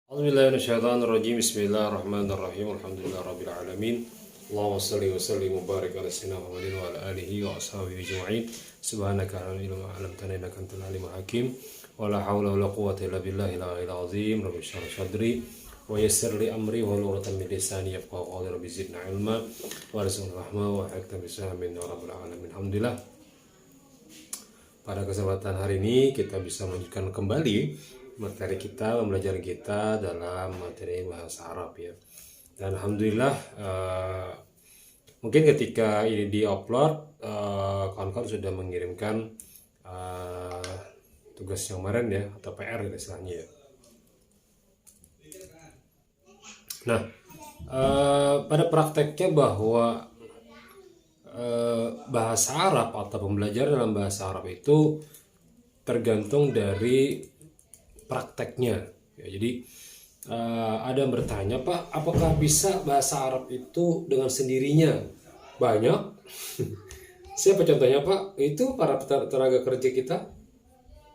A'udzubillahi Bismillahirrahmanirrahim. Alhamdulillahirabbil alamin. Allahumma shalli wa sallim wa barik ala sayyidina Muhammadin wa ala alihi wa ashabihi ajma'in. Subhanaka la ilma illa ma 'allamtana innaka antal alimul hakim. Wa la haula wa la quwwata illa billahil aliyyil azim. Rabbi shrah sadri wa yassir li amri wa hlul 'uqdatam min lisani yafqahu qawli. Rabbi zidna ilma wa rizqna rahma wa hakam bisamin ya rabbal alamin. Alhamdulillah. Pada kesempatan hari ini kita bisa melanjutkan kembali materi kita, pembelajaran kita dalam materi bahasa Arab ya. Dan alhamdulillah mungkin ketika ini diupload kawan-kawan sudah mengirimkan tugas yang kemarin ya, atau PR gitu istilahnya ya. Nah, pada prakteknya bahwa bahasa Arab atau pembelajaran dalam bahasa Arab itu tergantung dari prakteknya ya. Jadi ada yang bertanya, Pak, apakah bisa bahasa Arab itu dengan sendirinya? Banyak. Siapa contohnya, Pak? Itu para tenaga kerja kita.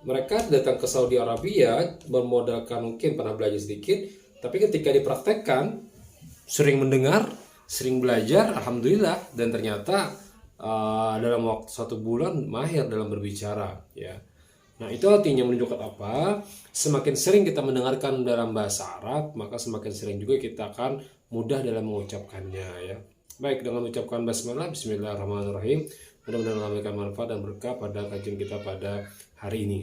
Mereka datang ke Saudi Arabia bermodalkan mungkin pernah belajar sedikit, tapi ketika dipraktekkan sering mendengar, sering belajar, alhamdulillah, dan ternyata dalam waktu 1 bulan mahir dalam berbicara ya. Nah, itu artinya menunjukkan apa? Semakin sering kita mendengarkan dalam bahasa Arab, maka semakin sering juga kita akan mudah dalam mengucapkannya ya. Baik, dengan mengucapkan basmalah, bismillahirrahmanirrahim. Mudah-mudahan memberikan manfaat dan berkah pada kajian kita pada hari ini.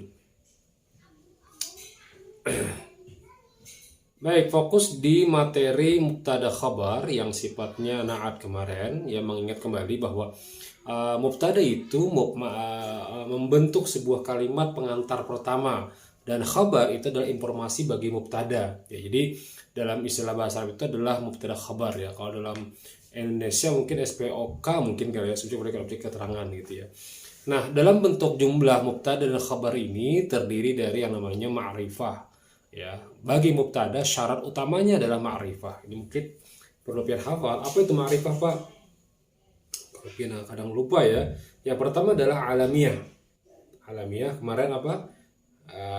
Baik, fokus di materi mubtada khabar yang sifatnya na'at kemarin, yang mengingat kembali bahwa mubtada itu membentuk sebuah kalimat pengantar pertama, dan khabar itu adalah informasi bagi mubtada ya. Jadi dalam istilah bahasa Arab itu adalah mubtada khabar ya. Kalau dalam Indonesia mungkin SPOK mungkin kali ya, sudah mereka beri keterangan gitu ya. Nah, dalam bentuk jumlah mubtada dan khabar ini terdiri dari yang namanya ma'rifah ya. Bagi mubtada syarat utamanya adalah ma'rifah. Ini mungkin perlu pian hafal. Apa itu ma'rifah, Pak? Kalau pian kadang lupa ya. Yang pertama adalah alamiah. Alamiah kemarin apa?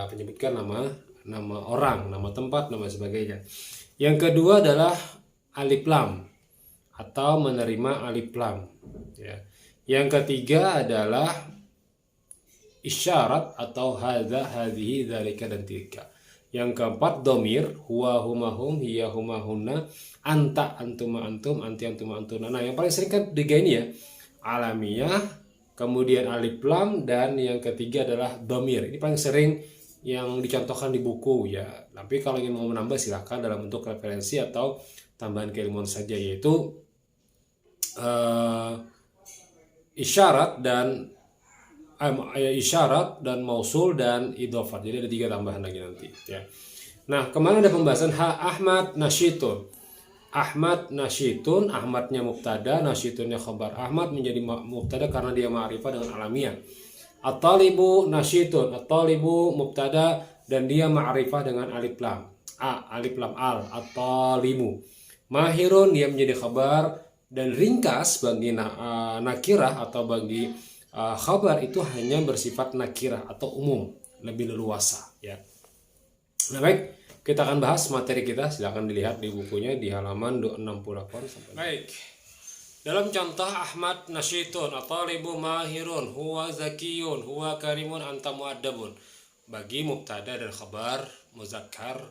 Menyebutkan nama orang, nama tempat, nama sebagainya. Yang kedua adalah alif lam atau menerima alif lam ya. Yang ketiga adalah isyarat atau hadza, hadhihi, dzalika, dan tilka. Yang keempat domir, huwa, huma, hum, hiya, huma, hunna, anta, antuma, antum, anti, antuma, antuna. Nah, yang paling sering kan tiga ini ya, alamiah, kemudian alif lam, dan yang ketiga adalah domir. Ini paling sering yang dicontohkan di buku ya. Tapi kalau ingin mau menambah silahkan dalam bentuk referensi atau tambahan keilmuan saja, yaitu isyarat dan mausul dan idhofat. Jadi ada 3 tambahan lagi nanti ya. Nah, kemarin ada pembahasan Ahmad nasyitun. Ahmad nasyitun, Ahmadnya mubtada, nasyitunnya khabar. Ahmad menjadi mubtada karena dia ma'rifah dengan alamiah. At-talibu nasyitun, at-talibu mubtada dan dia ma'rifah dengan alif lam. Alif lam al, at-talibu. Mahirun dia menjadi khabar, dan ringkas bagi nakirah atau bagi khabar itu hanya bersifat nakirah atau umum, lebih leluasa ya. Nah, baik, kita akan bahas materi kita. Silakan dilihat di bukunya di halaman 268 sampai. Baik. Dalam contoh Ahmad nasyitun, at-talibu mahirun, huwa zakiyun, huwa karimun, anta muaddabun. Bagi mubtada dan khabar muzakkar.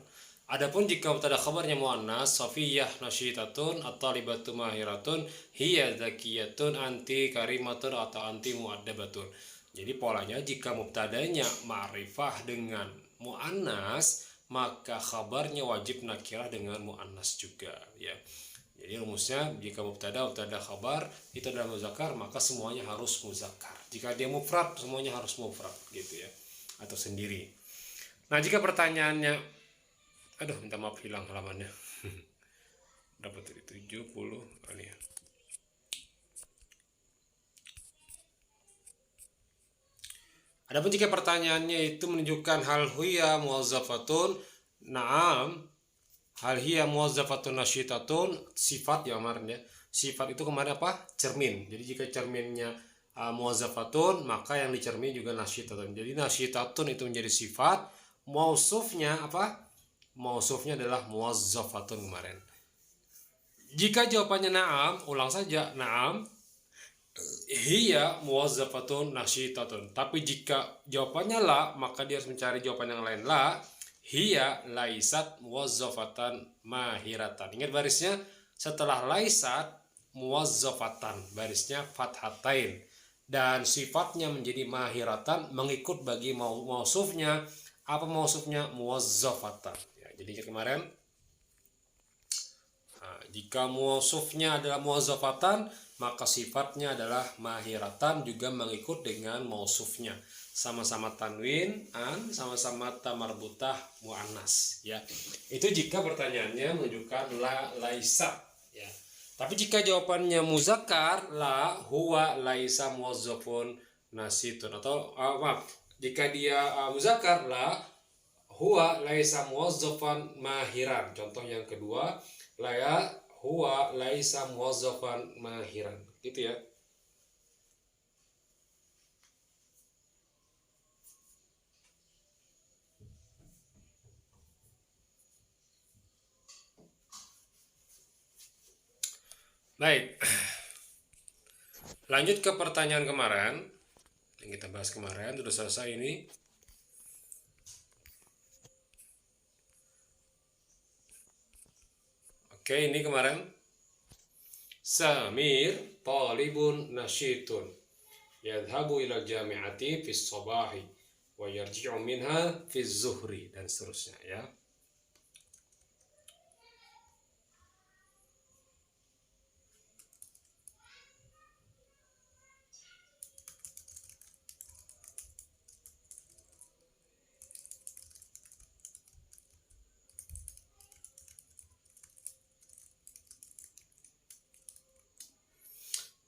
Adapun jika mubtada khabarnya muannas, Safiyah nasyitatun, at-talibatu mahiratun, hiya zakiyatun, anti karimatun, atau anti muaddabatun. Jadi polanya jika mubtadanya ma'rifah dengan muannas, maka khabarnya wajib nakirah dengan muannas juga ya. Jadi rumusnya jika mubtada khabar itu adalah muzakkar, maka semuanya harus muzakkar. Jika dia mufrad, semuanya harus mufrad gitu ya, atau sendiri. Nah, jika pertanyaannya, aduh, minta maaf, hilang halamannya. Dapat dari 70 ini ya. Adapun jika pertanyaannya itu menunjukkan hal hiya muwazzafatun, na'am, hal hiya muwazzafatun nasyitatun, sifat ya kemarin ya. Sifat itu kemarin apa? Cermin. Jadi jika cerminnya muwazzafatun, maka yang dicermin juga nasyitatun. Jadi nasyitatun itu menjadi sifat, mausufnya apa? mausufnya adalah muwazzafatun kemarin. Jika jawabannya na'am, ulang saja na'am, hiya muwazzafatun nasyitatun. Tapi jika jawabannya la, maka dia harus mencari jawaban yang lain. La, hiya laisat muwazzafatan mahiratan. Ingat barisnya, setelah laisat muwazzafatan, barisnya fathatain. Dan sifatnya menjadi mahiratan mengikut bagi mausufnya. Apa mausufnya? Muwazzafatan. Ya, jadi kemarin jika mausufnya adalah muwazzafatan, maka sifatnya adalah mahiratan juga mengikut dengan mausufnya. Sama-sama tanwin, sama-sama tamarbutah muannas, ya. Itu jika pertanyaannya menunjukkan la laisa, ya. Tapi jika jawabannya muzakkar, la huwa laisa muwazzafun nasitun, atau maaf, jika dia muzakkar, la huwa laisa muwazzafan mahiran. Contoh yang kedua, la huwa laisa muwazzafan mahiran, gitu ya. Baik, lanjut ke pertanyaan kemarin yang kita bahas kemarin, sudah selesai ini. Oke, ini kemarin Samir talibun nasyitun yadhabu ila jami'ati fi sabahi wa yarji'u minha fi zuhri, dan seterusnya, ya.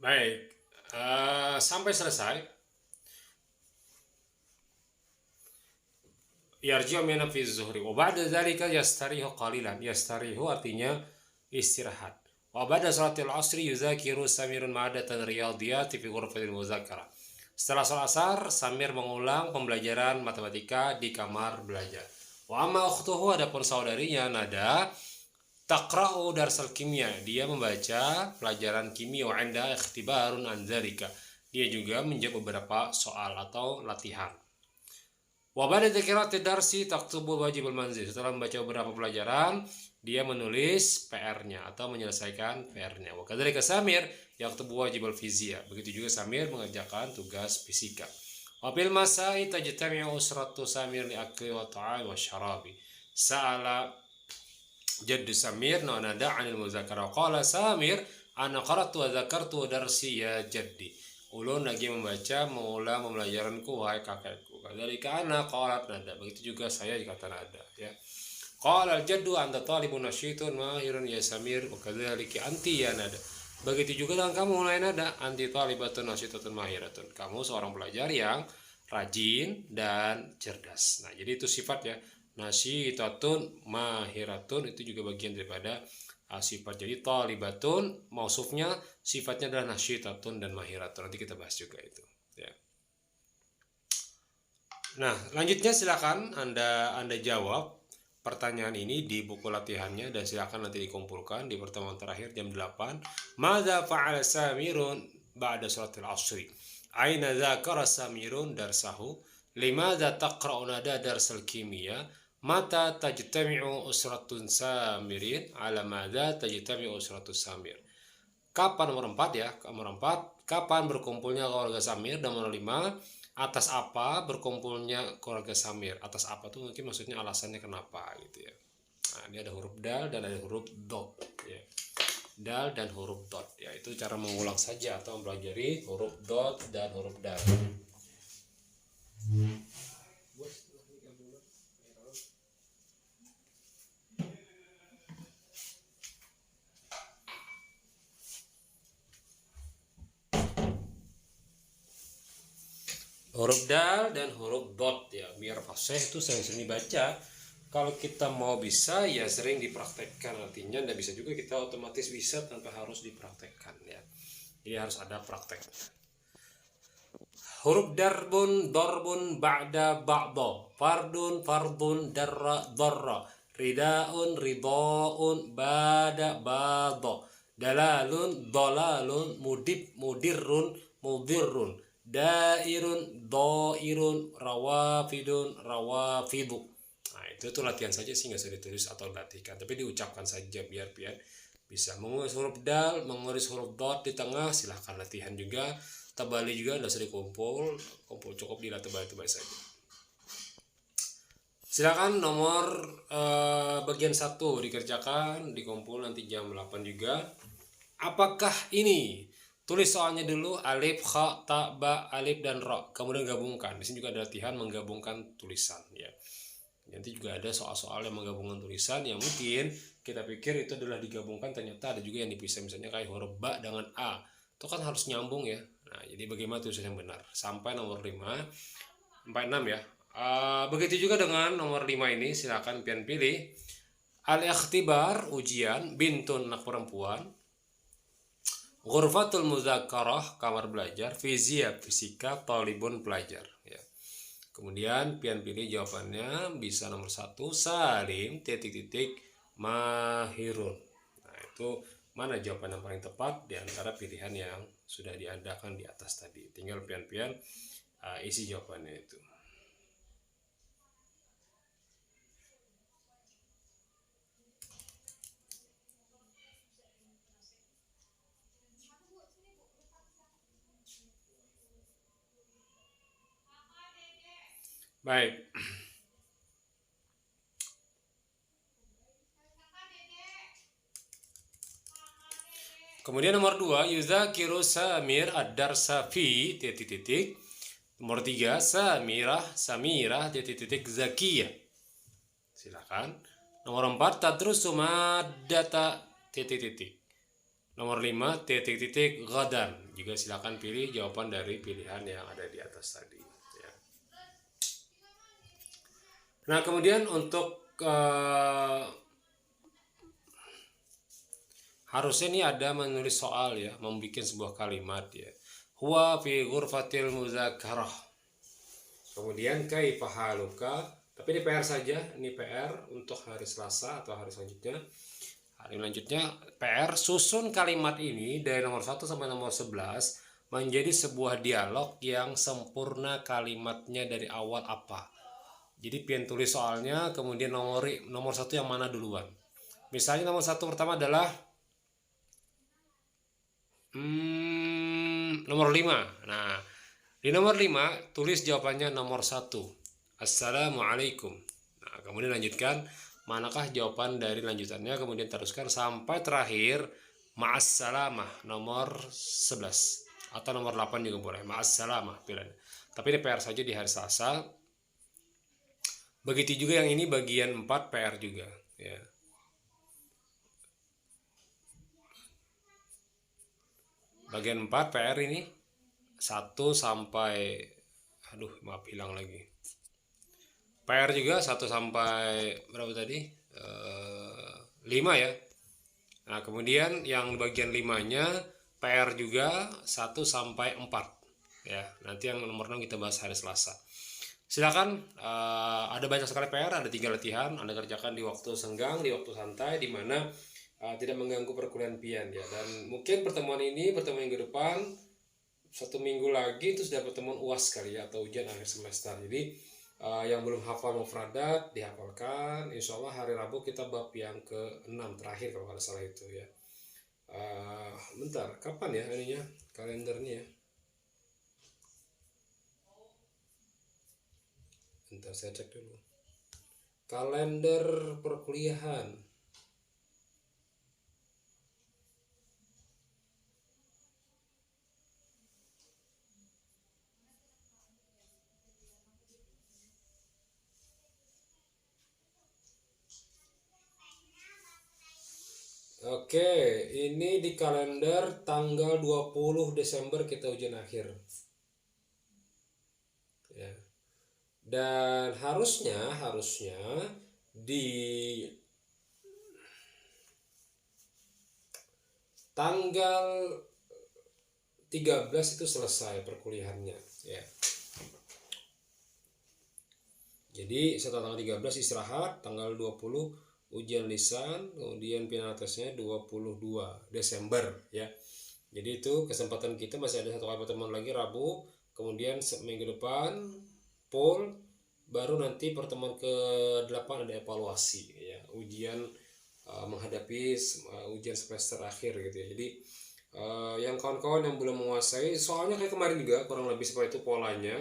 Baik, sampai selesai. Yarji'u minha fi zuhri wa ba'da dzalika yastarihu qalilan. Yastarihu artinya istirahat. Wa ba'da salatil asri yuzakiru Samirun ma'adatan riyadiyati fi ghurfatil muzakkara. Setelah sholat asar, Samir mengulang pembelajaran matematika di kamar belajar. Wa amma ukhtuhu, adapun saudarinya Nada, taqra'u darsal kimia, dia membaca pelajaran kimia, wa 'inda ikhtibarun an dzalika, dia juga menjawab beberapa soal atau latihan. Wa ba'da dzikirati darsi taktubul wajibul manzil, setelah membaca beberapa pelajaran, dia menulis PR-nya atau menyelesaikan PR-nya. Wa kadzalika Samir yaktubu wajibul fizia, begitu juga Samir mengerjakan tugas fisika. Wa bil masai tajtami'u usratu Samir li akli wa ta'am wa syarabi. Sa'ala Jaddu Samir Nada anil muzakkara, qala Samir ana qara'tu wa dzakartu darsi ya jaddi. Ulun lagi membaca, mengulang pembelajaranku wahai kakekku. Kadzalika ana qalat Nada, begitu juga saya kata Nada, ya. Qala al-jaddu anta talibun nasyitun mahirun ya Samir wa kadzalika anti ya Nada. Begitu juga dengan kamu wahai Nada, anti talibatun nasyitatun mahiratun. Kamu seorang pelajar yang rajin dan cerdas. Nah, jadi itu sifat, ya. Nasyitatun mahiratun itu juga bagian daripada sifat. Jadi talibatun mausufnya sifatnya adalah nasyitatun dan mahiratun. Nanti kita bahas juga itu, ya. Nah, lanjutnya silakan Anda jawab pertanyaan ini di buku latihannya, dan silakan nanti dikumpulkan di pertemuan terakhir jam 8. Madza fa'ala Samirun ba'da salatil asri? Aina dzakara Samirun darsahu? Limadza taqra'u Nada darsal kimia? Mata tajtami'u usratun Samirin? Ala madza tajtami'u usratun Samir? Kapan, nomor 4, ya. Nomor 4, kapan berkumpulnya keluarga Samir? Dan nomor 5, atas apa berkumpulnya keluarga Samir? Atas apa tuh mungkin maksudnya alasannya kenapa, gitu, ya. Nah, ini ada huruf dal dan ada huruf dot, ya. Dal dan huruf dot, ya. Itu cara mengulang saja atau mempelajari huruf dot dan huruf dal. Huruf dal dan huruf dot, ya, biar fasih itu sering-sering dibaca. Kalau kita mau bisa, ya sering dipraktekkan, artinya dan bisa juga kita otomatis bisa tanpa harus dipraktekkan, ya. Jadi harus ada praktek. Huruf darbun, dorbun, ba'da, ba'da, fardun, fardun, darra, darra, ridaun, ridaun, bada, bado, dalalun, dolalun, mudib, mudirrun, mudirrun, dairun, doirun, rawafidun, rawafidu. Nah, itu tuh latihan saja sih, nggak usah ditulis atau latihkan, tapi diucapkan saja biar bisa. Mengurus huruf dal, mengurus huruf dot di tengah, silahkan latihan juga. Tebali juga, nggak usah dikumpul, kumpul cukup tebal-tebal saja. Silakan nomor bagian 1 dikerjakan, dikumpul nanti jam 8 juga. Apakah ini? Tulis soalnya dulu alif, kha, ta, ba, alif dan ro. Kemudian gabungkan. Di sini juga ada latihan menggabungkan tulisan ya. Nanti juga ada soal-soal yang menggabungkan tulisan yang mungkin kita pikir itu adalah digabungkan, ternyata ada juga yang dipisah, misalnya kayak huruf ba dengan a. Itu kan harus nyambung ya. Nah, jadi bagaimana tulisan yang benar? Sampai nomor 5, sampai 6 ya. Begitu juga dengan nomor 5 ini, silakan pian pilih. Al-ikhtibar, ujian, bintun anak perempuan. Ghurfatul mudzakarah, kamar belajar. Fizia, fisika, talibun, pelajar ya. Kemudian pian pilih jawabannya, bisa nomor 1 Salim titik-titik Mahirun. Nah, itu mana jawaban yang paling tepat di antara pilihan yang sudah diadakan di atas tadi. Tinggal pian-pian isi jawabannya itu. Baik. Kemudian nomor 2, yuzakiru Samir ad-darsa fi titik-titik. Nomor 3, Samirah titik-titik Zakiyah. Silakan. Nomor 4, tadrusu maddata titik-titik. Nomor 5, titik-titik gadan. Juga silakan pilih jawaban dari pilihan yang ada di atas tadi ya. Nah, kemudian untuk harusnya ini ada menulis soal ya, membuat sebuah kalimat ya. Huwa fi ghurfatil muzakarah. Kemudian kaifa haluka, tapi ini PR saja, ini PR untuk hari Selasa atau hari selanjutnya. Hari selanjutnya PR susun kalimat ini dari nomor 1 sampai nomor 11 menjadi sebuah dialog yang sempurna. Kalimatnya dari awal apa. Jadi pian tulis soalnya, kemudian nomor 1 yang mana duluan. Misalnya nomor 1 pertama adalah nomor 5. Nah, di nomor 5 tulis jawabannya nomor 1. Assalamualaikum. Nah, kemudian lanjutkan manakah jawaban dari lanjutannya, kemudian teruskan sampai terakhir ma'assalamah nomor 11 atau nomor 8 juga boleh. Ma'assalamah pilihan. Tapi ini PR saja di hari Selasa. Begitu juga yang ini bagian 4 PR juga ya. Bagian 4 PR ini 1 sampai maaf hilang lagi. PR juga 1 sampai berapa tadi? 5 ya. Nah, kemudian yang bagian 5-nya PR juga 1 sampai 4 ya. Nanti yang nomor 6 kita bahas hari Selasa. Silakan, ada banyak sekali PR, ada 3 latihan, Anda kerjakan di waktu senggang, di waktu santai, di mana tidak mengganggu perkuliahan pian ya. Dan mungkin pertemuan minggu depan, 1 minggu lagi itu sudah pertemuan UAS kali ya, atau ujian akhir semester. Jadi yang belum hafal mufradat dihafalkan. Insya Allah hari Rabu kita bab yang ke-6 terakhir kalau nggak salah itu ya. Bentar, kapan ya ininya kalendernya? Bentar saya cek dulu. Kalender perkuliahan. Oke, ini di kalender tanggal 20 Desember kita ujian akhir. Ya. Dan harusnya di tanggal 13 itu selesai perkuliahannya ya. Jadi setelah tanggal 13 istirahat, tanggal 20 ujian lisan, kemudian final tesnya 22 Desember ya. Jadi itu kesempatan kita masih ada satu kali pertemuan lagi Rabu, kemudian minggu depan poll, baru nanti pertemuan ke-8 ada evaluasi ya, ujian menghadapi ujian semester akhir gitu ya. Jadi yang kawan-kawan yang belum menguasai, soalnya kayak kemarin juga kurang lebih seperti itu polanya,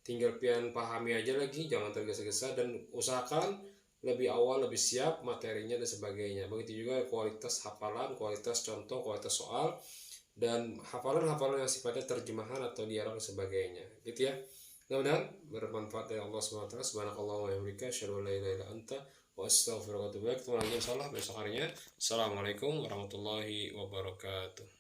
tinggal pian pahami aja lagi, jangan tergesa-gesa dan usahakan lebih awal, lebih siap materinya dan sebagainya. Begitu juga kualitas hafalan, kualitas contoh, kualitas soal, dan hafalan-hafalan yang sifatnya terjemahan atau dialog dan sebagainya gitu ya. Mudah-mudahan bermanfaat dari Allah SWT. Subhanakallahumma wa bihamdika asyhadu an la ilaha illa anta wa astaghfiruka wa atubu ilaik. Ketemu lagi insyaallah besok harinya. Assalamualaikum warahmatullahi wabarakatuh.